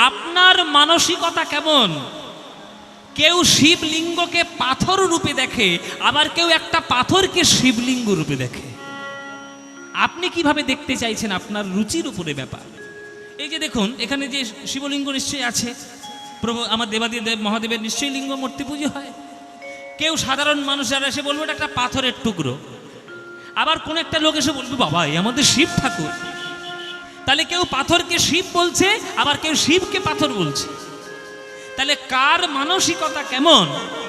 আপনার মানসিকতা কেমন? কেউ শিবলিঙ্গকে পাথর রূপে দেখে, আবার কেউ একটা পাথরকে শিবলিঙ্গ রূপে দেখে। আপনি কিভাবে দেখতে চাইছেন, আপনার রুচির উপরে ব্যাপার। এই যে দেখুন, এখানে যে শিবলিঙ্গ নিশ্চয়ই আছে, প্রভু আমার দেবাদিদেব মহাদেবের নিশ্চয়ই লিঙ্গ মূর্তি পুজো হয়। কেউ সাধারণ মানুষ যারা এসে বলবে এটা একটা পাথরের টুকরো, আবার কোন একটা লোক এসে বলবে বাবা এই আমাদের শিব ঠাকুর। তাহলে কেউ পাথরকে শিব বলছে, আবার কেউ শিবকে পাথর বলছে। তাহলে কার মানসিকতা কেমন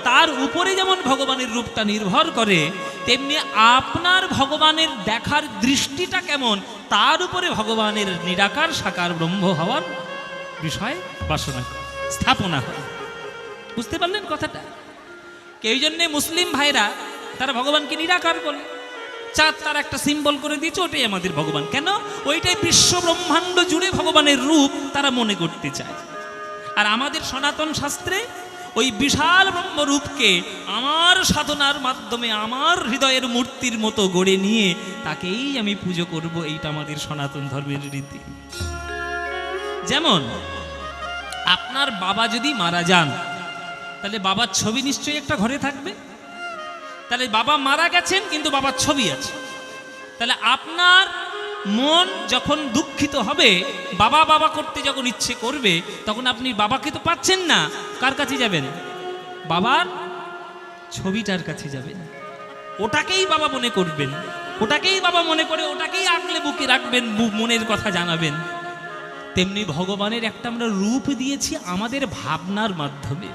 তার উপরে যেমন ভগবানের রূপটা নির্ভর করে, তেমনি আপনার ভগবানের দেখার দৃষ্টিটা কেমন তার উপরে ভগবানের নিরাকার সাকার ব্রহ্ম হওয়ার বিষয় বাসনা স্থাপনা হয়। বুঝতে পারলেন কথাটা? এই জন্যে মুসলিম ভাইরা তারা ভগবানকে নিরাকার বলে, চাঁদ তার একটা সিম্বল করে দিয়েছে, ওটাই আমাদের ভগবান। কেন? ওইটাই বিশ্ব ব্রহ্মাণ্ড জুড়ে ভগবানের রূপ তারা মনে করতে চায়। আর আমাদের সনাতন শাস্ত্রে ওই বিশাল ব্রহ্মরূপকে আমার সাধনার মাধ্যমে আমার হৃদয়ের মূর্তির মতো গড়ে নিয়ে তাকেই আমি পুজো করব, এইটা আমাদের সনাতন ধর্মের রীতি। যেমন আপনার বাবা যদি মারা যান, তাহলে বাবার ছবি নিশ্চয়ই একটা ঘরে থাকবে। তাহলে বাবা মারা গেছেন কিন্তু বাবার ছবি আছে। তাহলে আপনার মন যখন দুঃখিত হবে, বাবা বাবা করতে যখন ইচ্ছে করবে, তখন আপনি বাবাকে তো পাচ্ছেন না, কার কাছে যাবেন? বাবার ছবিটার কাছে যাবেন, ওটাকেই বাবা মনে করবেন, ওটাকেই বাবা মনে করে ওটাকেই আগলে বুকে রাখবেন, মনের কথা জানাবেন। তেমনি ভগবানের একটা আমরা রূপ দিয়েছি আমাদের ভাবনার মাধ্যমে।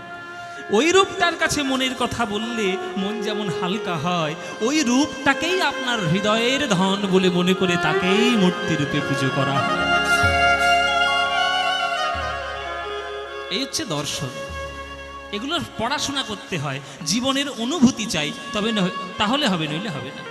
ওই রূপটার কাছে মনের কথা বললে মন যেমন হালকা হয়, ওই রূপটাকেই আপনার হৃদয়ের ধন বলে মনে করে তাকেই মূর্তি রূপে পুজো করা হয়। এই হচ্ছে দর্শন। এগুলোর পড়াশোনা করতে হয়, জীবনের অনুভূতি চাই, তবে তাহলে হবে, নইলে হবে না।